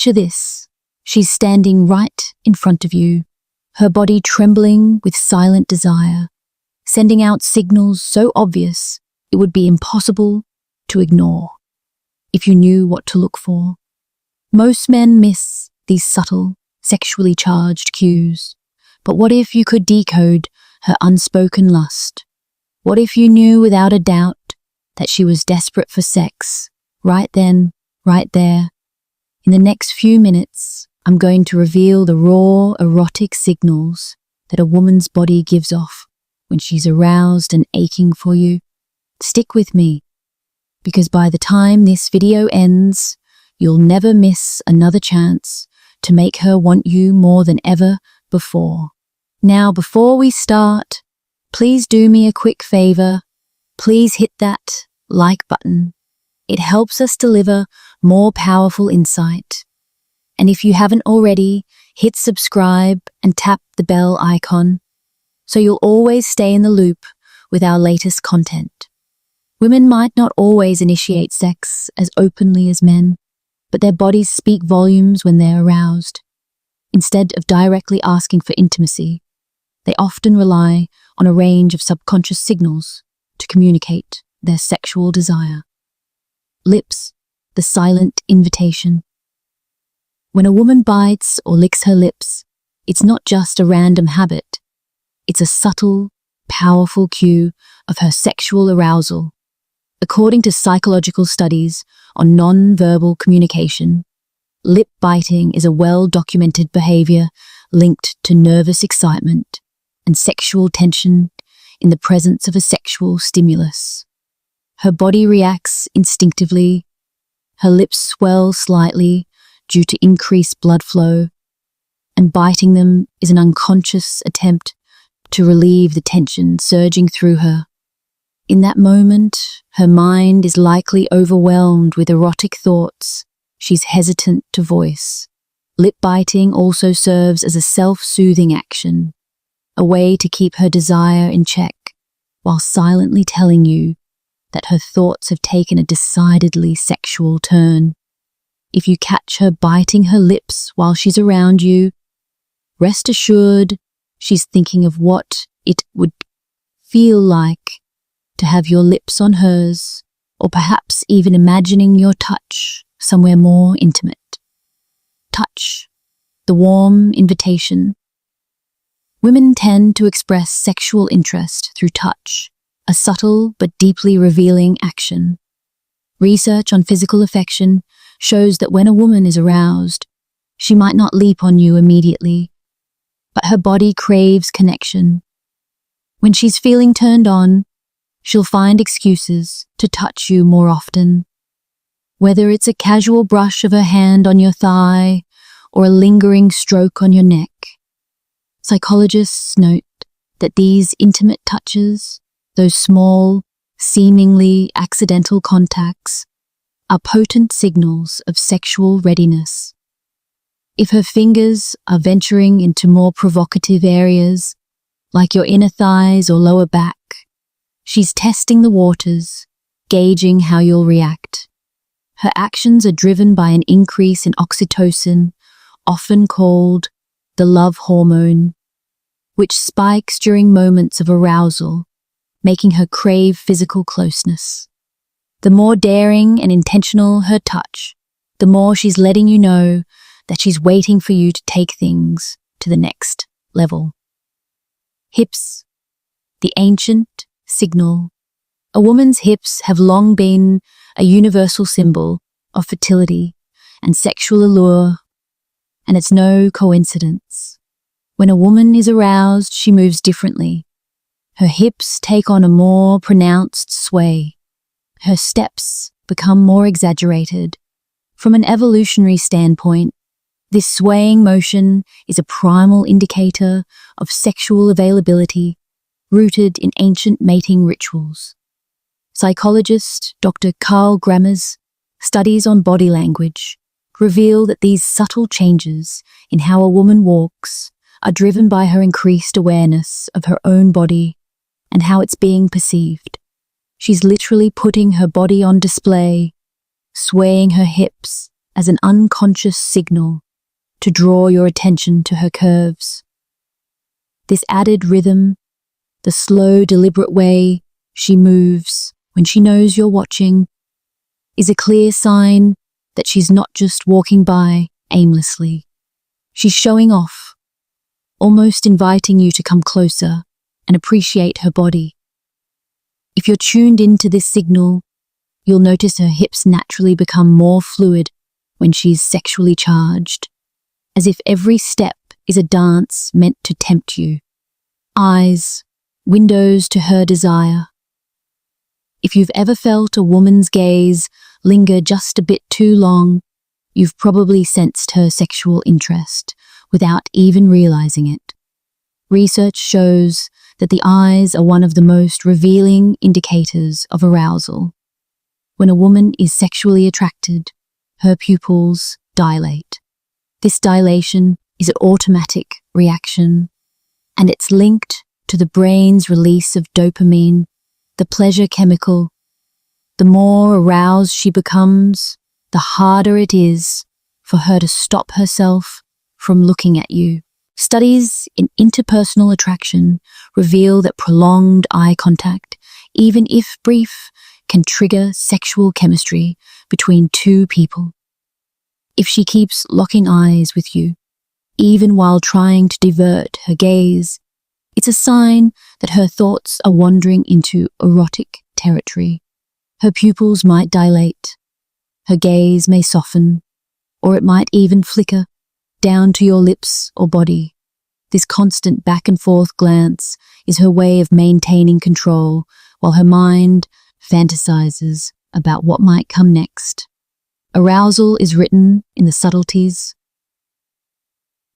Picture this. She's standing right in front of you, her body trembling with silent desire, sending out signals so obvious it would be impossible to ignore if you knew what to look for. Most men miss these subtle, sexually charged cues. But what if you could decode her unspoken lust? What if you knew without a doubt that she was desperate for sex, right then, right there? In the next few minutes, I'm going to reveal the raw, erotic signals that a woman's body gives off when she's aroused and aching for you. Stick with me, because by the time this video ends, you'll never miss another chance to make her want you more than ever before. Now, before we start, please do me a quick favor. Please hit that like button. It helps us deliver more powerful insight. And if you haven't already, hit subscribe and tap the bell icon so you'll always stay in the loop with our latest content. Women might not always initiate sex as openly as men, but their bodies speak volumes when they're aroused. Instead of directly asking for intimacy, they often rely on a range of subconscious signals to communicate their sexual desire. Lips, the silent invitation. When a woman bites or licks her lips, it's not just a random habit. It's a subtle, powerful cue of her sexual arousal. According to psychological studies on non-verbal communication, lip biting is a well-documented behavior linked to nervous excitement and sexual tension in the presence of a sexual stimulus. Her body reacts instinctively. Her lips swell slightly due to increased blood flow, and biting them is an unconscious attempt to relieve the tension surging through her. In that moment, her mind is likely overwhelmed with erotic thoughts she's hesitant to voice. Lip biting also serves as a self-soothing action, a way to keep her desire in check while silently telling you that her thoughts have taken a decidedly sexual turn. If you catch her biting her lips while she's around you, rest assured she's thinking of what it would feel like to have your lips on hers, or perhaps even imagining your touch somewhere more intimate. Touch, the warm invitation. Women tend to express sexual interest through touch, a subtle but deeply revealing action. Research on physical affection shows that when a woman is aroused, she might not leap on you immediately, but her body craves connection. When she's feeling turned on, she'll find excuses to touch you more often. Whether it's a casual brush of her hand on your thigh or a lingering stroke on your neck, psychologists note that these intimate touches, those small, seemingly accidental contacts, are potent signals of sexual readiness. If her fingers are venturing into more provocative areas, like your inner thighs or lower back, she's testing the waters, gauging how you'll react. Her actions are driven by an increase in oxytocin, often called the love hormone, which spikes during moments of arousal, making her crave physical closeness. The more daring and intentional her touch, the more she's letting you know that she's waiting for you to take things to the next level. Hips, the ancient signal. A woman's hips have long been a universal symbol of fertility and sexual allure, and it's no coincidence. When a woman is aroused, she moves differently. Her hips take on a more pronounced sway. Her steps become more exaggerated. From an evolutionary standpoint, this swaying motion is a primal indicator of sexual availability rooted in ancient mating rituals. Psychologist Dr. Carl Grammer's studies on body language reveal that these subtle changes in how a woman walks are driven by her increased awareness of her own body and how it's being perceived. She's literally putting her body on display, swaying her hips as an unconscious signal to draw your attention to her curves. This added rhythm, the slow, deliberate way she moves when she knows you're watching, is a clear sign that she's not just walking by aimlessly. She's showing off, almost inviting you to come closer and appreciate her body. If you're tuned into this signal, you'll notice her hips naturally become more fluid when she's sexually charged, as if every step is a dance meant to tempt you. Eyes, windows to her desire. If you've ever felt a woman's gaze linger just a bit too long, you've probably sensed her sexual interest without even realizing it. Research shows that the eyes are one of the most revealing indicators of arousal. When a woman is sexually attracted, her pupils dilate. This dilation is an automatic reaction, and it's linked to the brain's release of dopamine, the pleasure chemical. The more aroused she becomes, the harder it is for her to stop herself from looking at you. Studies in interpersonal attraction reveal that prolonged eye contact, even if brief, can trigger sexual chemistry between two people. If she keeps locking eyes with you, even while trying to divert her gaze, it's a sign that her thoughts are wandering into erotic territory. Her pupils might dilate, her gaze may soften, or it might even flicker down to your lips or body. This constant back and forth glance is her way of maintaining control while her mind fantasizes about what might come next. Arousal is written in the subtleties.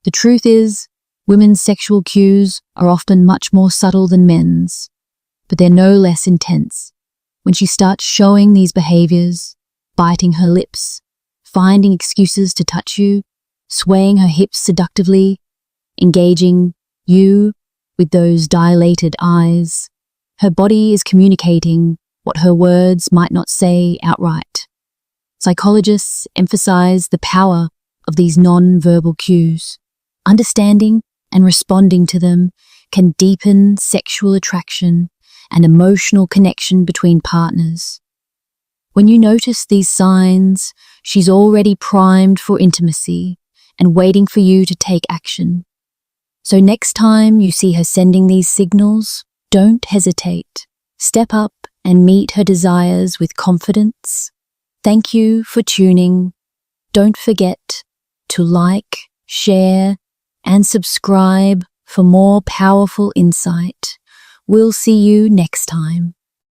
The truth is, women's sexual cues are often much more subtle than men's, but they're no less intense. When she starts showing these behaviors, biting her lips, finding excuses to touch you, swaying her hips seductively, engaging you with those dilated eyes, her body is communicating what her words might not say outright. Psychologists emphasize the power of these non-verbal cues. Understanding and responding to them can deepen sexual attraction and emotional connection between partners. When you notice these signs, she's already primed for intimacy and waiting for you to take action. So next time you see her sending these signals, don't hesitate. Step up and meet her desires with confidence. Thank you for tuning. Don't forget to like, share, and subscribe for more powerful insight. We'll see you next time.